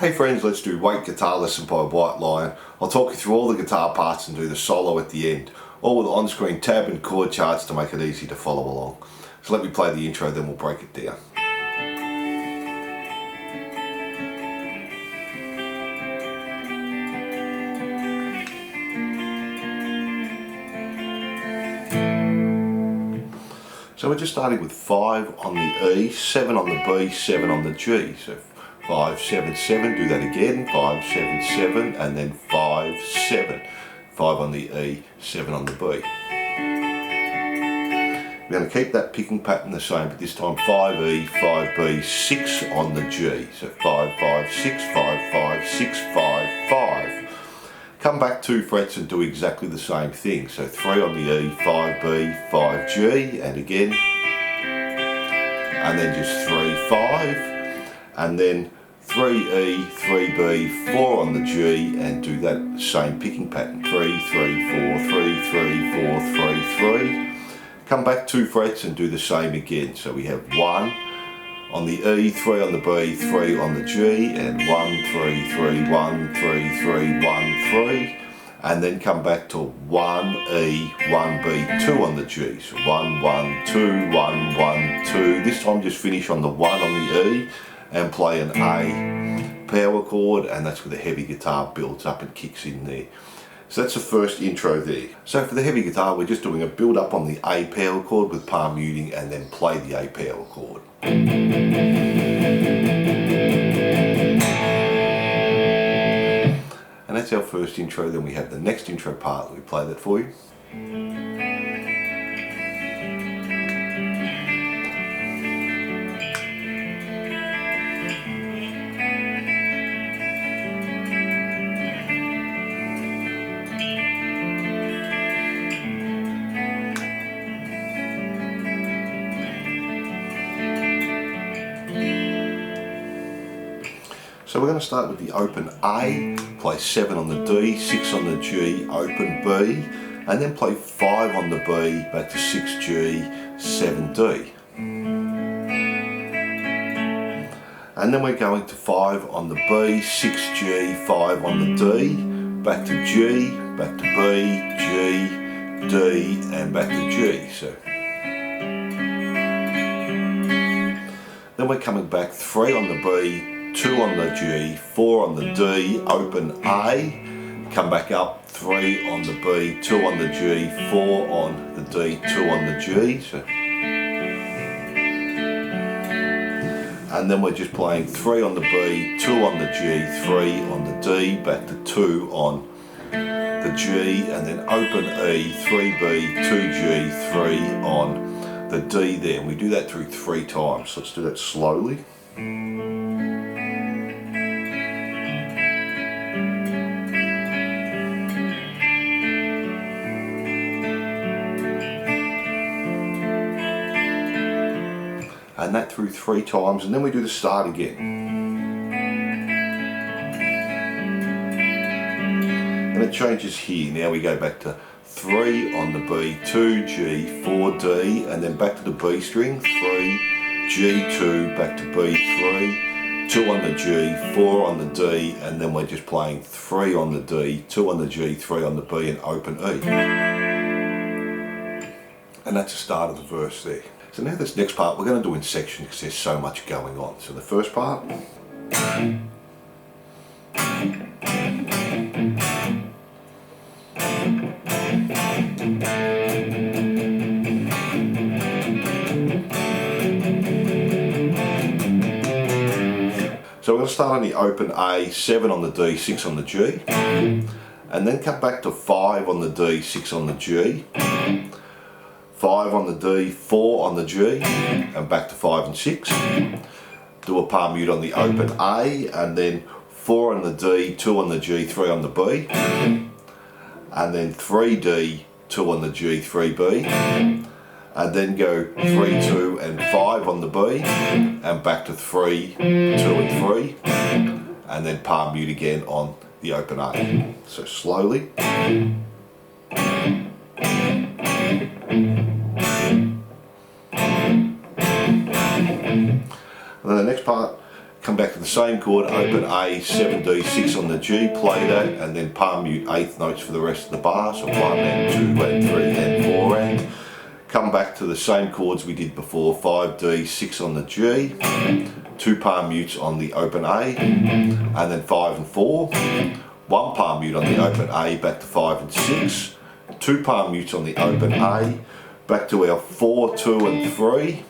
Hey friends, let's do Wake Guitar Lesson by White Lion. I'll talk you through all the guitar parts and do the solo at the end, all with on-screen tab and chord charts to make it easy to follow along. So let me play the intro, then we'll break it down. So we're just starting with 5 on the E, 7 on the B, 7 on the G. So 5, 7, 7, do that again, 5, 7, 7, and then 5, 7. 5 on the E, 7 on the B. We're going to keep that picking pattern the same, but this time 5E, 5B, 6 on the G. So 5, 5, 6, 5, 5, 6, 5, 5. Come back 2 frets and do exactly the same thing. So 3 on the E, 5B, 5G, and again. And then just 3, 5. And then 3E, 3B, 4 on the G, and do that same picking pattern. 3, 3, 4, 3, 3, 4, 3, 3. Come back 2 frets and do the same again. So we have 1 on the E, 3 on the B, 3 on the G, and 1, 3, 3, 1, 3, 3, 1, 3. And then come back to 1, E, 1, B, 2 on the G. So 1, 1, 2, 1, 1, 2. This time just finish on the 1 on the E and play an A power chord, and that's where the heavy guitar builds up and kicks in there. So that's the first intro there. So for the heavy guitar, we're just doing a build up on the A power chord with palm muting and then play the A power chord. And that's our first intro. Then we have the next intro part. Let me play that for you. So we're going to start with the open A, play 7 on the D, 6 on the G, open B, and then play 5 on the B, back to 6G, 7D. And then we're going to 5 on the B, 6G, 5 on the D, back to G, back to B, G, D, and back to G. So then we're coming back 3 on the B, 2 on the G, 4 on the D, open A, come back up 3 on the B, 2 on the G, 4 on the D, 2 on the G. So, and then we're just playing 3 on the B, 2 on the G, 3 on the D, back to 2 on the G, and then open E, 3B, 2G, 3 on the D there. And we do that through 3 times. Let's do that slowly. And that through 3 times, and then we do the start again. And it changes here. Now we go back to 3 on the B, 2, G, 4, D, and then back to the B string, 3, G, 2, back to B, 3, 2 on the G, 4 on the D, and then we're just playing 3 on the D, 2 on the G, 3 on the B, and open E. And that's the start of the verse there. So now this next part we're going to do in sections because there's so much going on. So the first part. So we're going to start on the open A, 7 on the D, 6 on the G. And then come back to 5 on the D, 6 on the G. 5 on the D, 4 on the G, and back to 5 and 6. Do a palm mute on the open A, and then 4 on the D, 2 on the G, 3 on the B, and then 3D, 2 on the G, 3B, and then go 3, 2 and 5 on the B, and back to 3, 2 and 3, and then palm mute again on the open A. So slowly. And then the next part come back to the same chord, open A, 7D, 6 on the G, play that, and then palm mute eighth notes for the rest of the bar, so 1 and 2 and 3 and 4 and. Come back to the same chords we did before, 5D, 6 on the G, 2 palm mutes on the open A, and then 5 and 4, 1 palm mute on the open A, back to 5 and 6, 2 palm mutes on the open A, back to our 4, 2 and 3,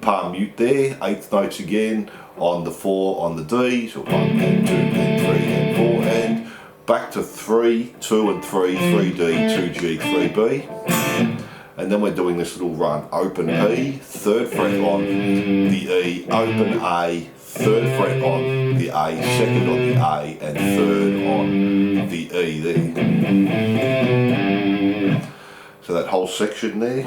palm mute there, eighth notes again on the 4 on the D, so 1 and 2 and 3 and 4 and, back to 3, 2 and 3, 3D, 2G, 3B. And then we're doing this little run, open E, third fret on the E, open A, third fret on the A, second on the A, and third on the E there. So that whole section there.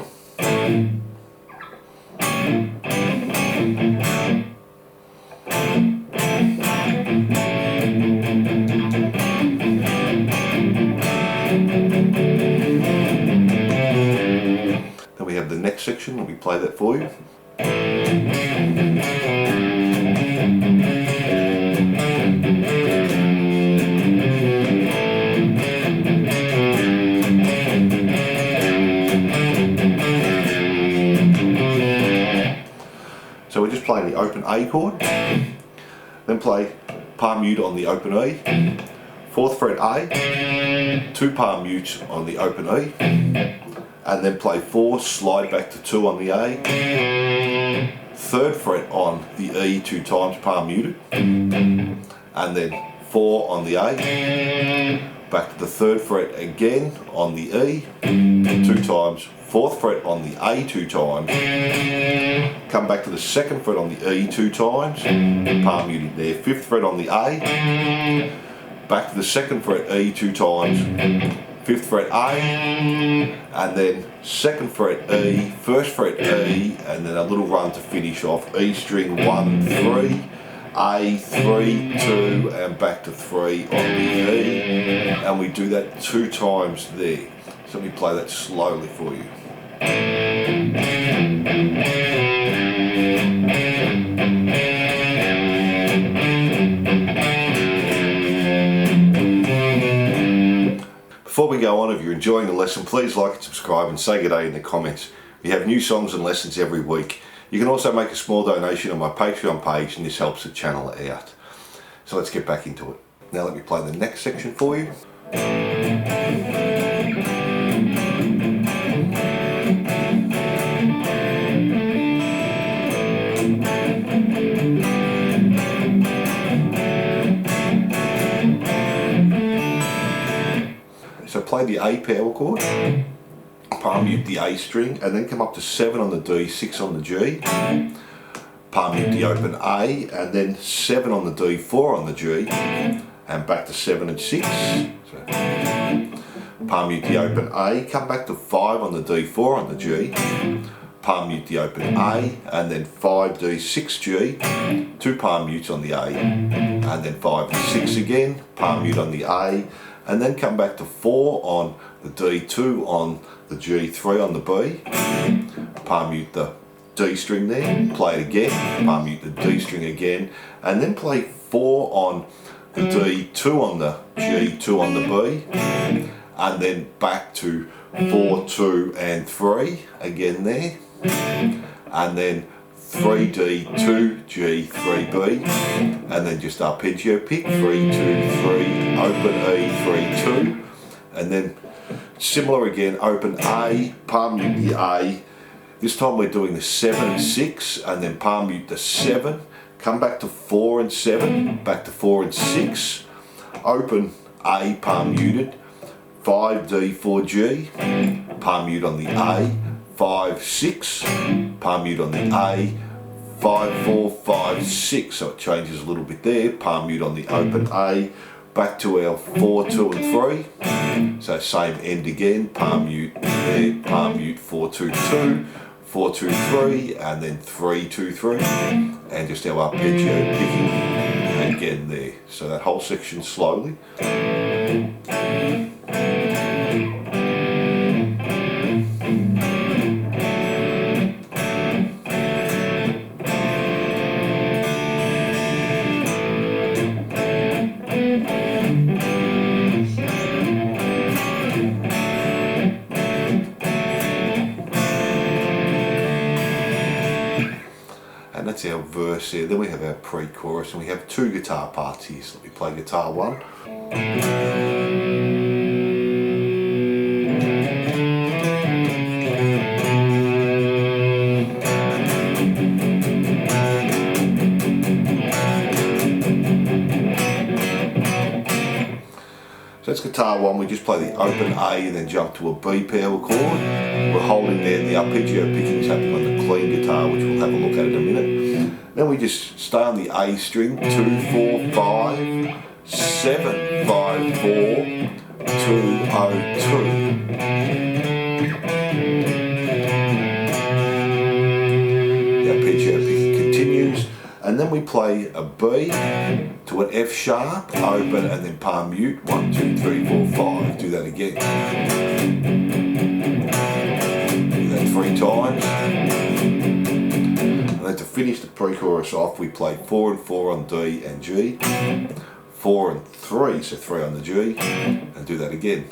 Then we have the next section, let me play that for you. So we're just playing the open A chord, then play palm mute on the open E, 4th fret A, 2 palm mutes on the open E, and then play 4, slide back to 2 on the A, 3rd fret on the E 2 times, palm muted, and then 4 on the A, back to the 3rd fret again on the E 2 times, 4th fret on the A 2 times, come back to the 2nd fret on the E 2 times, palm muted there, 5th fret on the A, back to the 2nd fret E 2 times, 5th fret A, and then 2nd fret E, 1st fret E, and then a little run to finish off, E string 1, 3, A, 3, 2, and back to 3 on the E, and we do that 2 times there. So let me play that slowly for you. Before we go on, if you're enjoying the lesson, please like and subscribe and say good day in the comments. We have new songs and lessons every week. You can also make a small donation on my Patreon page, and this helps the channel out. So let's get back into it. Now let me play the next section for you. So play the A power chord, palm mute the A string, and then come up to 7 on the D, 6 on the G, palm mute the open A, and then 7 on the D, 4 on the G, and back to 7 and 6. So, palm mute the open A, come back to 5 on the D, 4 on the G, palm mute the open A, and then 5 D, 6 G, 2 palm mutes on the A, and then 5 and 6 again, palm mute on the A, and then come back to 4 on the D, 2 on the G, 3 on the B, palm mute the D string there, play it again, palm mute the D string again, and then play 4 on the D, 2 on the G, 2 on the B, and then back to 4, 2 and 3 again there, and then 3D, 2G, 3B, and then just arpeggio pick, 3, 2, 3, open E, 3, 2, and then similar again, open A, palm mute the A, this time we're doing the 7 and 6, and then palm mute the 7, come back to 4 and 7, back to 4 and 6, open A, palm muted, 5D, 4G, palm mute on the A, 5, 6, palm mute on the A, 5, 4, 5, 6, so it changes a little bit there, palm mute on the open A, back to our 4, 2 and 3, so same end again, palm mute there, palm mute 4, 2, 2, 4, 2, 3, and then 3, 2, 3, and just our arpeggio picking again there, so that whole section slowly. that's our verse there. Then we have our pre-chorus, and we have two guitar parts here. So let me play guitar one. So that's guitar one. We just play the open A and then jump to a B power chord. We're holding there, the arpeggio picking's happening on the clean guitar, which we'll have a look at in a minute. Then we just stay on the A string, 2, 4, 5, 7, 5, 4, 2, 0, 2. The arpeggio picking continues, and then we play a B to an F sharp, open, and then palm mute, 1, 2, 3, 4, 5. Do that again. Do that 3 times. And then to finish the pre-chorus off, we play 4 and 4 on D and G, 4 and 3, so 3 on the G, and do that again.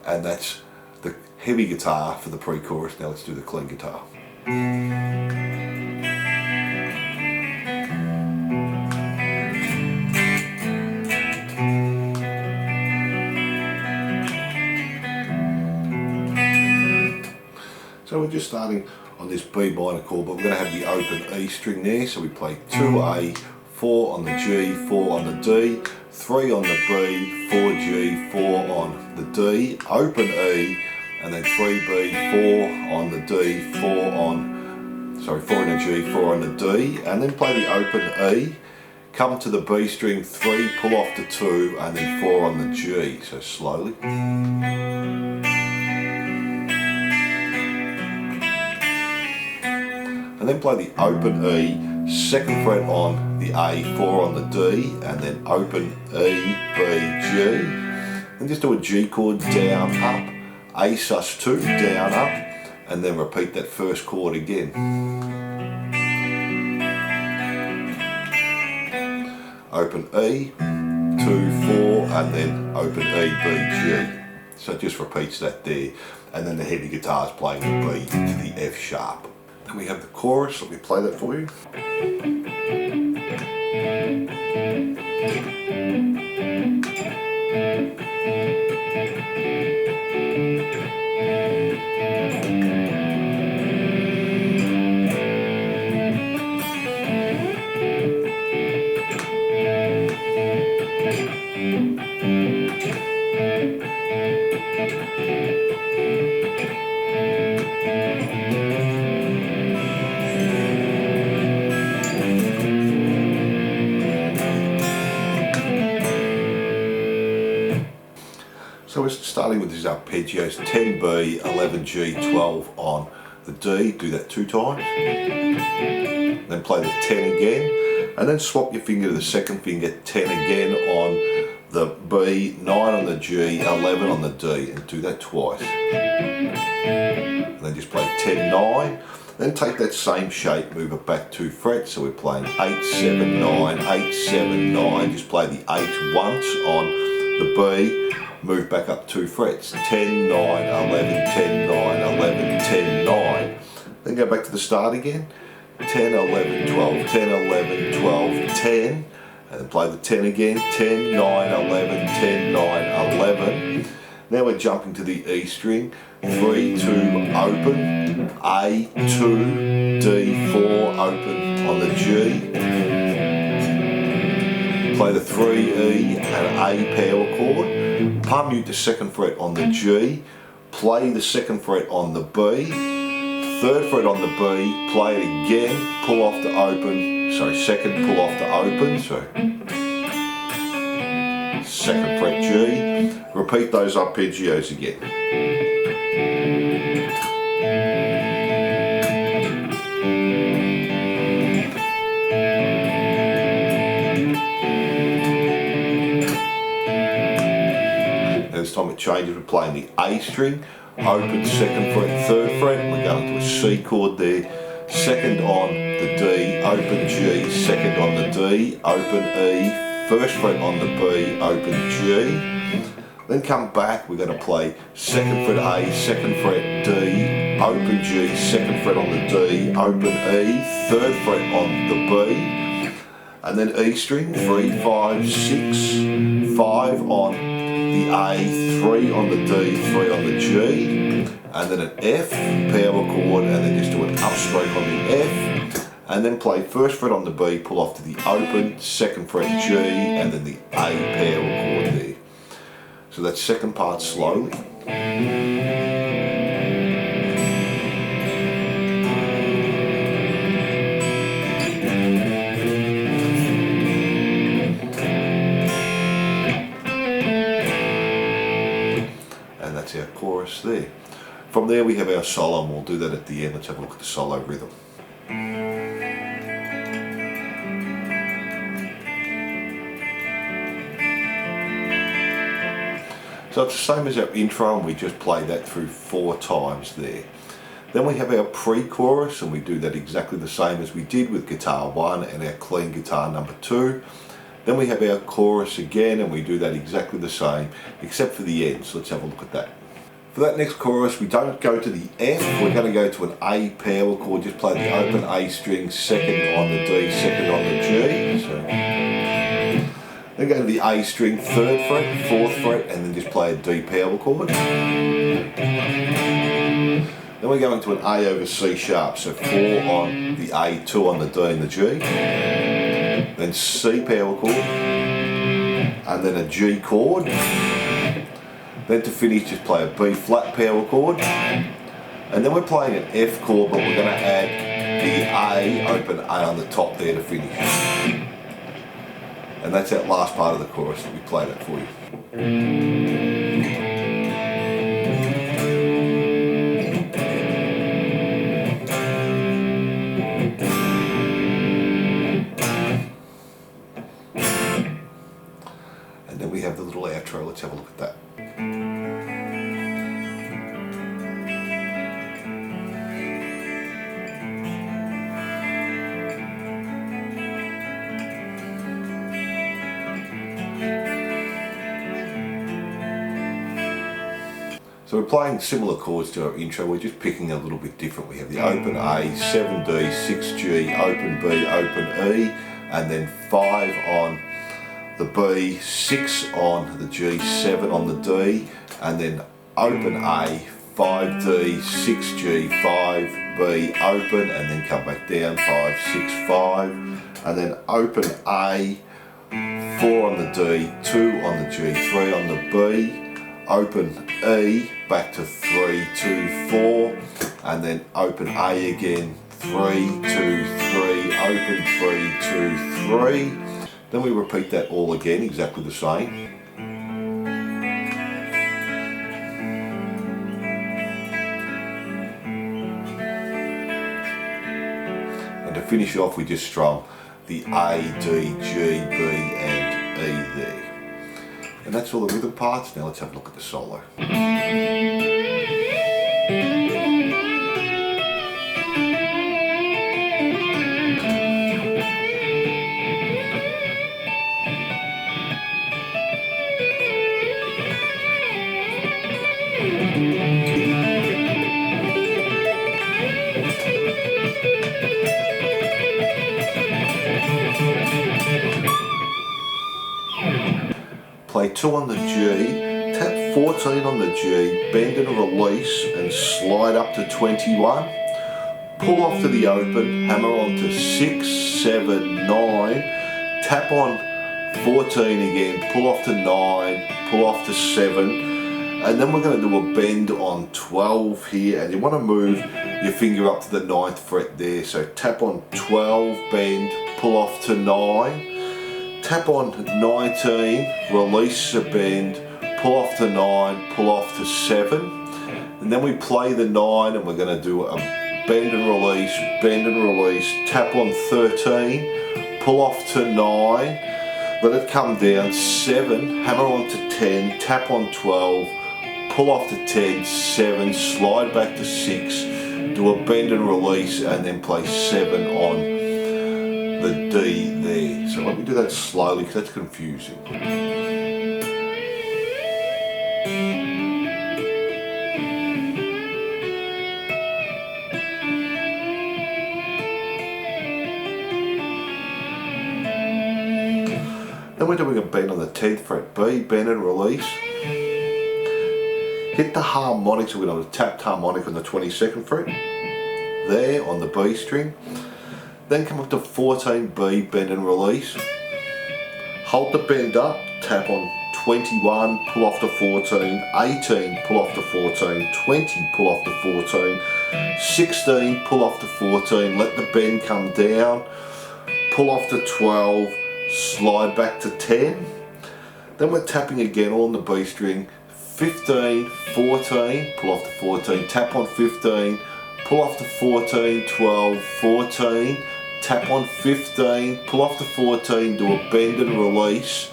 And that's the heavy guitar for the pre-chorus. Now let's do the clean guitar. So we're just starting on this B minor chord, but we're going to have the open E string there. So we play 2A, 4 on the G, 4 on the D, 3 on the B, 4G, 4 on the D, open E, and then 3B, 4 on the D, 4 on the G, 4 on the D, and then play the open E, come to the B string, 3, pull off the 2, and then 4 on the G, so slowly. And then play the open E, 2nd fret on the A, 4 on the D, and then open E, B, G, and just do a G chord, down, up, A sus2, down, up, and then repeat that first chord again. Open E, 2, 4, and then open E, B, G. So it just repeats that there, and then the heavy guitar is playing the B to the F sharp. Then we have the chorus. Let me play that for you. So we're starting with these arpeggios, 10B, 11G, 12 on the D, do that 2 times, then play the 10 again, and then swap your finger to the 2nd finger, 10 again on the B, 9 on the G, 11 on the D, and do that twice. And then just play 10, 9, then take that same shape, move it back 2 frets, so we're playing 8, 7, 9, 8, 7, 9, just play the 8 once on the B, move back up 2 frets, 10, 9, 11, 10, 9, 11, 10, 9. Then go back to the start again, 10, 11, 12, 10, 11, 12, 10, and then play the 10 again, 10, 9, 11, 10, 9, 11. Now we're jumping to the E string, 3, 2, open, A, 2, D, 4, open on the G. Play the 3E and A power chord, palm mute the 2nd fret on the G, play the 2nd fret on the B, 3rd fret on the B, play it again, pull off the open, 2nd pull off the open, so 2nd fret G, repeat those arpeggios again. This time it changes, we're playing the A string, open 2nd fret, 3rd fret, we're going to a C chord there, 2nd on the D, open G, 2nd on the D, open E, 1st fret on the B, open G, Then come back, we're going to play 2nd fret A, 2nd fret D, open G, 2nd fret on the D, open E, 3rd fret on the B, and then E string, 3, 5, 6, 5 on the A, 3 on the D, 3 on the G, and then an F, power chord, and then just do an upstroke on the F, and then play 1st fret on the B, pull off to the open, 2nd fret G, and then the A power chord there. So that second part slowly. And that's our chorus there. From there we have our solo, and we'll do that at the end. Let's have a look at the solo rhythm. So it's the same as our intro, and we just play that through 4 times there. Then we have our pre-chorus, and we do that exactly the same as we did with guitar 1 and our clean guitar number 2. Then we have our chorus again, and we do that exactly the same, except for the end. So let's have a look at that. For that next chorus, we don't go to the F, we're going to go to an A power chord, just play the open A string, 2nd on the D, 2nd on the G. So then go to the A string, 3rd fret, 4th fret, and then just play a D power chord. Then we go into an A over C sharp, so 4 on the A, 2 on the D and the G. Then C power chord, and then a G chord. Then to finish, just play a B flat power chord. And then we're playing an F chord, but we're going to add the A, open A on the top there to finish. And that's that last part of the chorus that we played it for you. And then we have the little outro. Let's have a look at that. So we're playing similar chords to our intro, we're just picking a little bit different. We have the open A, 7D, 6G, open B, open E, and then 5 on the B, 6 on the G, 7 on the D, and then open A, 5D, 6G, 5B, open, and then come back down, 5, 6, 5, and then open A, 4 on the D, 2 on the G, 3 on the B, open E, back to 3, 2, 4, and then open A again, 3, 2, 3, open 3, 2, 3. Then we repeat that all again, exactly the same. And to finish off, we just strum the A, D, G, B, and E there. And that's all the rhythm parts. Now let's have a look at the solo. Play 2 on the G, tap 14 on the G, bend and release and slide up to 21, pull off to the open, hammer on to 6, 7, 9, tap on 14 again, pull off to 9, pull off to 7, and then we're going to do a bend on 12 here, and you want to move your finger up to the 9th fret there, so tap on 12, bend, pull off to 9, tap on 19, release a bend, pull off to 9, pull off to 7, and then we play the 9 and we're going to do a bend and release, tap on 13, pull off to 9, let it come down, 7, hammer on to 10, tap on 12, pull off to 10, 7, slide back to 6, do a bend and release, and then play 7 on the D there. So let me do that slowly because that's confusing. Then we're doing a bend on the 10th fret B, bend and release. Hit the harmonic, so we're going to tapped harmonic on the 22nd fret, there on the B string. Then come up to 14B, bend and release. Hold the bend up, tap on 21, pull off to 14, 18, pull off to 14, 20, pull off to 14, 16, pull off to 14, let the bend come down, pull off to 12, slide back to 10. Then we're tapping again on the B string, 15, 14, pull off to 14, tap on 15, pull off to 14, 12, 14, tap on 15, pull off to 14, do a bend and release,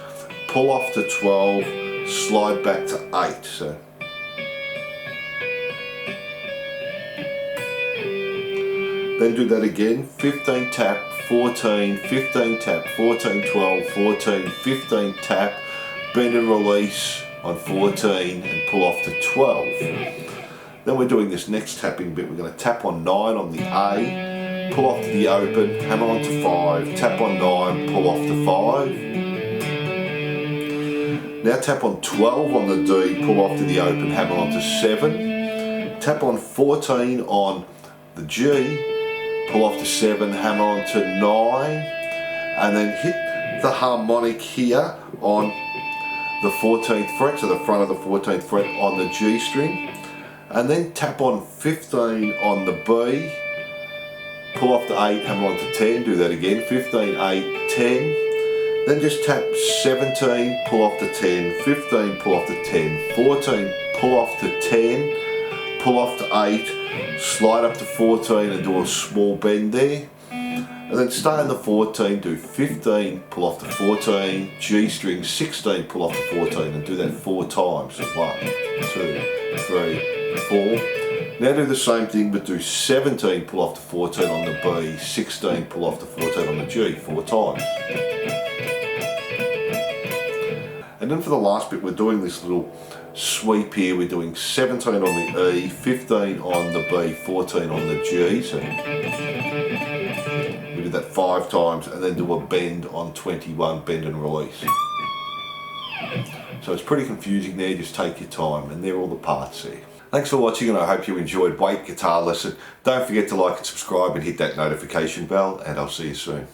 pull off to 12, slide back to 8. So then do that again, 15 tap, 14, 15 tap, 14, 12, 14, 15 tap, bend and release on 14 and pull off to 12. Then we're doing this next tapping bit. We're going to tap on 9 on the A, pull off to the open, hammer on to 5, tap on 9, pull off to 5. Now tap on 12 on the D, pull off to the open, hammer on to 7, tap on 14 on the G, pull off to 7, hammer on to 9, and then hit the harmonic here on the 14th fret, so the front of the 14th fret on the G string, and then tap on 15 on the B, pull off to 8, hammer on to 10, do that again, 15, 8, 10, then just tap 17, pull off to 10, 15, pull off to 10, 14, pull off to 10, pull off to 8, slide up to 14 and do a small bend there, and then stay on the 14, do 15, pull off to 14, G string, 16, pull off to 14, and do that 4 times. So 1, 2, 3, 4. Now do the same thing, but do 17, pull off to 14 on the B, 16, pull off to 14 on the G, 4 times. And then for the last bit, we're doing this little sweep here. We're doing 17 on the E, 15 on the B, 14 on the G. So we did that 5 times, and then do a bend on 21, bend and release. So it's pretty confusing there, just take your time, and they're all the parts there. Thanks for watching, and I hope you enjoyed Wait Guitar Lesson. Don't forget to like and subscribe and hit that notification bell, and I'll see you soon.